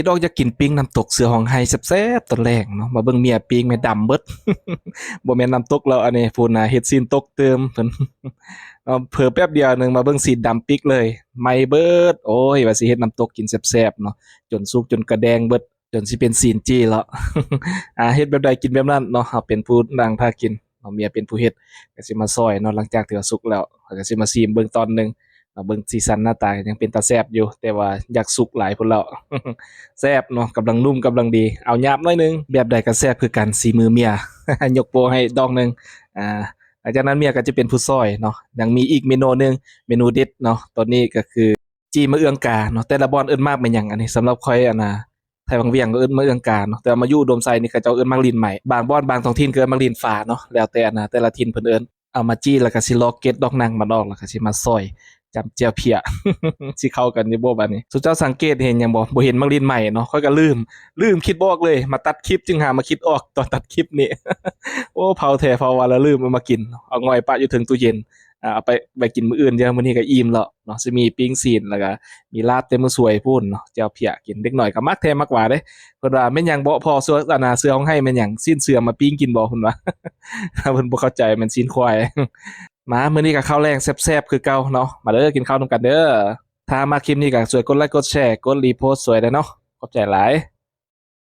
คิดออกจะกินปิ้งน้ำตกเสือหองไห้แซ่บๆตอนแรกเนาะมาเบิ่งเมียปิ้งแม่ดำเบิดบ่แม่นน้ำตกแล้วอันนี้พูดน่ะเฮ็ดซีนตกเติมเพิ่นเผลอแป๊บเดียวหนึงมาเบิ่งซีนดำปิกเลยไหม้เบิดโอ้ยว่าสิเฮ็ดน้ำตกกินแซ่บๆเนาะจนสุกจนกระแดงเบิดจนสิเป็นซีนจี้แล้วเฮ็ดแบบใดกินแบบนั้นเนาะเฮาเป็นผู้นั่งท่ากินเนาะเมียเป็นผู้เฮ็ดก็สิมาซอยเนาะหลังจากที่ว่าสุกแล้วข้อยก็สิมาซีมเบิ่งตอนหนึ่งเบิ่งสีสันหน้าตายังเป็นตาแซ่บอยู่แต่ว่าอยากสุกหลายพุ่นแล้วแซ่บเนาะกำลังนุ่มกำลังดีเอาหยาบหน่อยหนึงแบบใดก็แซ่บคือกันสีมือเมียยกโปรให้ดอกหนึงอ่าหลังจากนั้นเมียก็จะเป็นผู้ซอยเนาะยังมีอีกเมนูหนึงเมนูเด็ดเนาะตอนนี้ก็คือจีมะเอืองกาเนาะแต่ละบ่อนเอิ้นมากแม่นหยังอันนี้สำหรับข้อยอะนะไทยบางเวียงก็เอิ้นมะเอืองกาเนาะแต่มาอยู่อุดมไซนี่เขาเจ้าเอิ้นมักลิ้นใหม่บางบ่อนบางท้องถิ่นก็เอิ้นมักลิ้นฟ้าเนาะแล้วแต่นะแต่ละถิ่นเพิ่นเอิ้นเอามาจี้แล้วก็สิลอกเกล็ดดอกนางมันออกแล้วก็สิมาซอย จำเจียวเพีย สิเข้ากันอยู่บ่บัดนี้สุเจ้าสังเกตเห็นหยังบ่เห็นมักลิ้นใหม่เนาะข้อยก็ลืมคิดบ่ออกเลยมาตัดคลิปจึงหามาคิดออกตอนตัดคลิปนี้โอ้เผาแท้เผาว่าแล้วลืมเอามากินเอาง่อยปะอยู่ถึงตู้เย็นเอาไปกินมื้ออื่นเดี๋ยวมื้อนี้ก็อิ่มแล้วเนาะสิมีปิ้งซีนแล้วก็มีลาบเต็มมื้อสวยพู้นเนาะเจียวเพียกินเด็กน้อยก็มักแท้มักหว่าเด้เพิ่นว่าแม่นหยังบ่พอซัวเสือของให้แม่นหยังซีนเสือมาปิ้งกินบ่เพิ่นว่าเพิ่นบ่เข้าใจแม่นซีนควาย มามื้อนี้ก็ข้าวแรงแซ่บๆคือเก่าเนาะมาเด้อกินข้าวนำกันเด้อถ้ามาคลิปนี้ก็ช่วยกดไลค์กดแชร์กดรีโพสต์สวยเด้อเนาะขอบใจหลาย